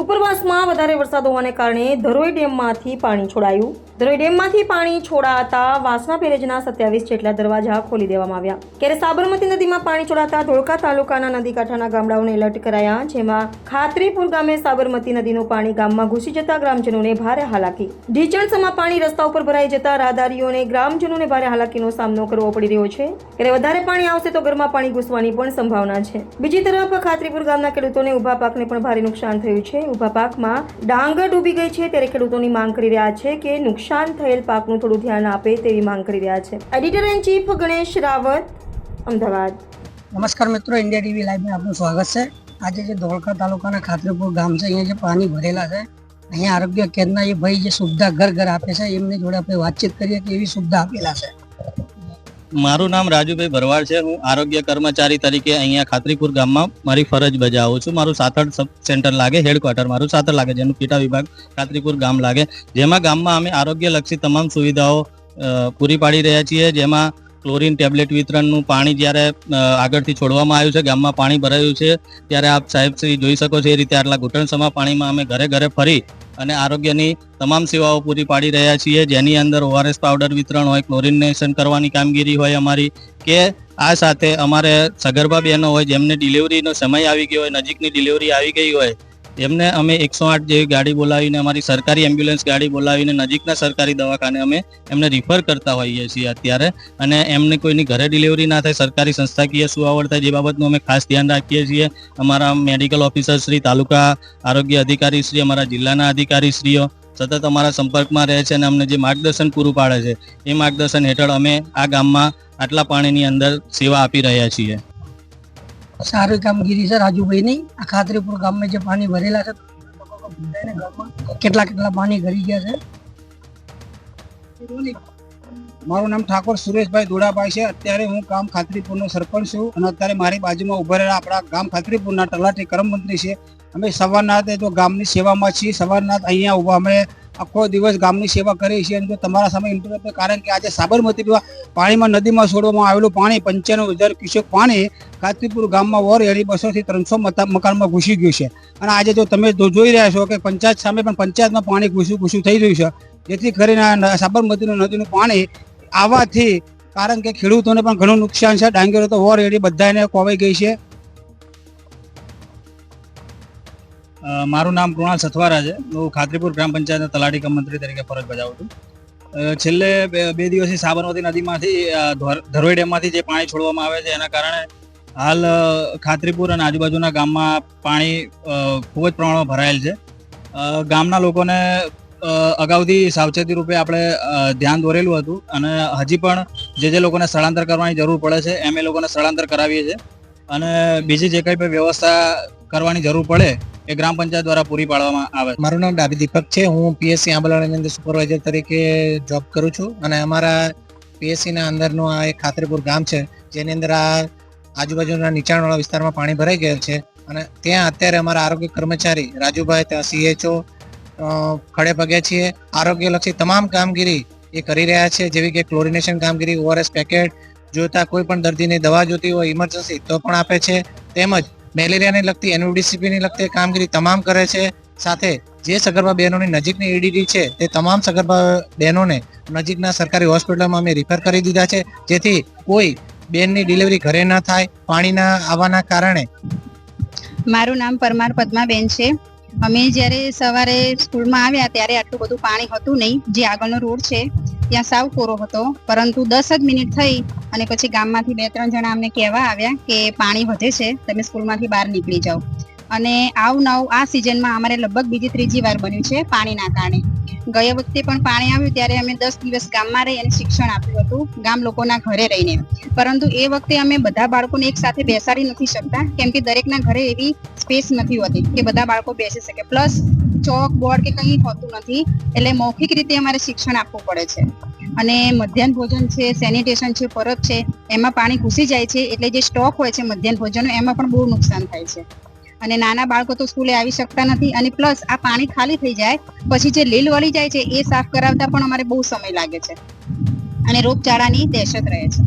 ઉપરવાસમાં વધારે વરસાદ હોવાને કારણે ધરોઈ ડેમમાંથી પાણી છોડાયું. ધરોઈ ડેમમાંથી પાણી છોડાતા વાસણા બેરેજના 27 જેટલા દરવાજા ખોલી દેવામાં આવ્યા. ત્યારે સાબરમતી નદીમાં પાણી છોડાતા ધોળકા તાલુકાના નદી કાંઠાના ગામડાઓને એલર્ટ કરાયા, જેમાં ખાતરીપુર ગામે સાબરમતી નદીનું પાણી ગામમાં ઘૂસી જતા ગ્રામજનોને ભારે હાલાકી. ઢીચણસમાં પાણી રસ્તા ઉપર ભરાઈ જતા રાહદારીઓને ગ્રામજનોને ભારે હાલાકીનો સામનો કરવો પડી રહ્યો છે. ત્યારે વધારે પાણી આવશે તો ઘરમાં પાણી ઘૂસવાની પણ સંભાવના છે. બીજી તરફ ખાતરીપુર ગામના ખેડૂતોને ઊભા પાકને પણ ભારે નુકસાન થયું છે. ઊભા પાકમાં ડાંગર ડૂબી ગઈ છે. ત્યારે ખેડૂતોની માંગ કરી રહ્યા છે કે નુકસાન થયેલ પાકનું થોડું ધ્યાન આપે તેવી માંગ કરી રહ્યા છે. Editor in chief Ganesh Rawat, Ahmedabad. નમસ્કાર મિત્રો, ઇન્ડિયા ટીવી લાઈવમાં આપનું સ્વાગત છે. આજે જે ધોળકા તાલુકાના ખાતરીપુર ગામ છે, અહીંયા જે પાણી ભરેલા છે, અહીંયા આરોગ્ય કેન્દ્રના એ ભાઈ જે સુવિધા ઘર ઘર આપે છે, એમની જોડે આપણે વાતચીત કરીએ કે એવી સુવિધા આપેલા છે. મારું નામ રાજુભાઈ ભરવાડ છે. હું આરોગ્ય કર્મચારી તરીકે અહીંયા ખાતરીપુર ગામમાં મારી ફરજ બજાવું છું. મારું સાતડ સબ સેન્ટર લાગે, હેડક્વાર્ટર મારું સાતડ લાગે, જેનું પેટા વિભાગ ખાતરીપુર ગામ લાગે, જેમાં ગામમાં અમે આરોગ્યલક્ષી તમામ સુવિધાઓ પૂરી પાડી રહ્યા છીએ. જેમાં ક્લોરીન ટેબ્લેટ વિતરણનું પાણી જ્યારે આગળથી છોડવામાં આવ્યું છે, ગામમાં પાણી ભરાયું છે, ત્યારે આપ સાહેબ શ્રી જોઈ શકો છો એ રીતે આટલા ઘૂંટણસમા પાણીમાં અમે ઘરે ઘરે ફરી અને આરોગ્યની તમામ સેવાઓ પૂરી પાડી રહ્યા છીએ. જેની અંદર ORS પાવડર વિતરણ હોય, ક્લોરિનેશન કરવાની કામગીરી હોય અમારી, કે આ સાથે અમારે સગર્ભા બહેનો હોય જેમને ડિલિવરીનો સમય આવી ગયો હોય, નજીકની ડિલિવરી આવી ગઈ હોય, એમને અમે 108 જેવી ગાડી બોલાવીને, અમારી સરકારી એમ્બ્યુલન્સ ગાડી બોલાવીને નજીકના સરકારી દવાખાને અમે એમને રિફર કરતા હોઈએ છીએ અત્યારે. અને એમને કોઈની ઘરે ડિલિવરી ના થાય, સરકારી સંસ્થાકીય સુવાવડ થાય, જે બાબતનું અમે ખાસ ધ્યાન રાખીએ છીએ. અમારા મેડિકલ ઓફિસર શ્રી, તાલુકા આરોગ્ય અધિકારી શ્રી, અમારા જિલ્લાના અધિકારી શ્રીઓ સતત અમારા સંપર્કમાં રહે છે અને અમને જે માર્ગદર્શન પૂરું પાડે છે એ માર્ગદર્શન હેઠળ અમે આ ગામમાં આટલા પાણીની અંદર સેવા આપી રહ્યા છીએ. સારી કામગીરી છે રાજુભાઈની. આ ખાતરીપુર ગામમાં જે પાણી ભરેલા છે, કેટલા પાણી ભરી ગયા છે. મારું નામ ઠાકોર સુરેશભાઈ દોડાભાઈ છે. અત્યારે હું ગામ ખાતરીપુરનો સરપંચ છું અને અત્યારે મારી બાજુમાં ઉભા રહેલા આપણા ગામ ખાતરીપુરના તલાટી કર્મમંત્રી છે. અમે સવારના જો ગામની સેવામાં છીએ, સવારના અહીંયા ઉભા અમે આખો દિવસ ગામની સેવા કરીએ છીએ. અને જો તમારા સામે ઇન્ટરવ્યુ, કારણ કે આજે સાબરમતી પાણીમાં નદીમાં છોડવામાં આવેલું પાણી 95,000 ક્યુસેક પાણી ખાતરીપુર ગામમાં ઓલરેડી 200 થી 300 મકાનમાં ઘૂસી ગયું છે. અને આજે જો તમે જોઈ રહ્યા છો કે પંચાયત સામે પણ પંચાયતમાં પાણી ઘૂસું થઈ રહ્યું છે, જેથી કરીને સાબરમતીનું નદીનું પાણી આવવાથી કારણ કે ખેડૂતોને પણ ઘણું નુકસાન છે. ડાંગરો તો ઓલરેડી બધાને કોવાઈ ગઈ છે. મારું નામ કૃણાલ સથવારા છે. હું ખાતરીપુર ગ્રામ પંચાયતના તલાટી કમ મંત્રી તરીકે ફરજ બજાવું છું. છેલ્લે બે દિવસથી સાબરમતી નદીમાંથી ધરોઈ ડેમમાંથી જે પાણી છોડવામાં આવે છે, એના કારણે હાલ ખાતરીપુર અને આજુબાજુના ગામમાં પાણી ખૂબ જ પ્રમાણમાં ભરાયેલ છે. ગામના લોકોને અગાઉથી સાવચેતી રૂપે આપણે ધ્યાન દોરેલું હતું અને હજી પણ જે લોકોને સ્થળાંતર કરવાની જરૂર પડે છે એમ એ લોકોને સ્થળાંતર કરાવીએ છીએ. અને બીજી જે કંઈ પણ વ્યવસ્થા કરવાની જરૂર પડે એ ગ્રામ પંચાયત દ્વારા પૂરી પાડવામાં આવે. મારું નામ ડાબી દીપક છે. હું PSC આંબલાની અંદર સુપરવાઇઝર તરીકે જોબ કરું છું. અને અમારા PSCના અંદરનું આ એક ખાતરીપુર ગામ છે, જેની અંદર આ આજુબાજુના નીચાણવાળા વિસ્તારમાં પાણી ભરાઈ ગયેલ છે. અને ત્યાં અત્યારે અમારા આરોગ્ય કર્મચારી રાજુભાઈ, ત્યાં CHO ખડે પગે છીએ. આરોગ્યલક્ષી તમામ કામગીરી એ કરી રહ્યા છે, જેવી કે ક્લોરિનેશન કામગીરી, ORS પેકેટ જોતા કોઈ પણ દર્દીને દવા જોતી હોય ઇમરજન્સી તો પણ આપે છે. તેમજ મેલેરિયાને લગતી, NVDCPની લગતી કામગીરી તમામ કરે છે. સાથે જે સગર્ભા બહેનોની નજીકની EDD છે, તે તમામ સગર્ભા બહેનોને નજીકના સરકારી હોસ્પિટલમાં અમે રિફર કરી દીધા છે, જેથી કોઈ બેનની ડિલિવરી ઘરે ન થાય પાણીના આવવાના કારણે. મારું નામ પરમાર પદ્માબેન છે. અમે જ્યારે સવારે સ્કૂલમાં આવ્યા ત્યારે આટલું બધું પાણી હતું નહીં. જે આગળનો રોડ છે ત્યાં સાવ કોરો હતો, પરંતુ 10 જ મિનિટ થઈ અને પછી ગામમાંથી 2-3 જણા અમને કહેવા આવ્યા કે પાણી વધે છે, તમે સ્કૂલમાંથી બહાર નીકળી જાઓ. અને આ સિઝનમાં અમારે લગભગ બીજી ત્રીજી વાર બન્યું છે પાણીના કારણે. ગયા વખતે પણ પાણી આવ્યું ત્યારે અમે 10 દિવસ ગામમાં રહી અને શિક્ષણ આપ્યું હતું ગામ લોકોના ઘરે રહીને. પરંતુ એ વખતે અમે બધા બાળકોને એક સાથે બેસાડી નથી શકતા, કેમ કે દરેકના ઘરે એવી સ્પેસ નથી હોતી કે બધા બાળકો બેસી શકે. પ્લસ ચોક બોર્ડ કે કંઈ હોતું નથી, એટલે મૌખિક રીતે અમારે શિક્ષણ આપવું પડે છે. અને મધ્યાહન ભોજન છે, સેનિટેશન છે, પરબ છે, એમાં પાણી ઘૂસી જાય છે, એટલે જે સ્ટોક હોય છે મધ્યાહન ભોજનનો એમાં પણ બહુ નુકસાન થાય છે. અને નાના બાળકો તો સ્કૂલે આવી શકતા નથી. અને પ્લસ આ પાણી ખાલી થઈ જાય પછી જે લીલ વળી જાય છે એ સાફ કરાવતા પણ અમારે બહુ સમય લાગે છે અને રોગચાળાની દહેશત રહે છે.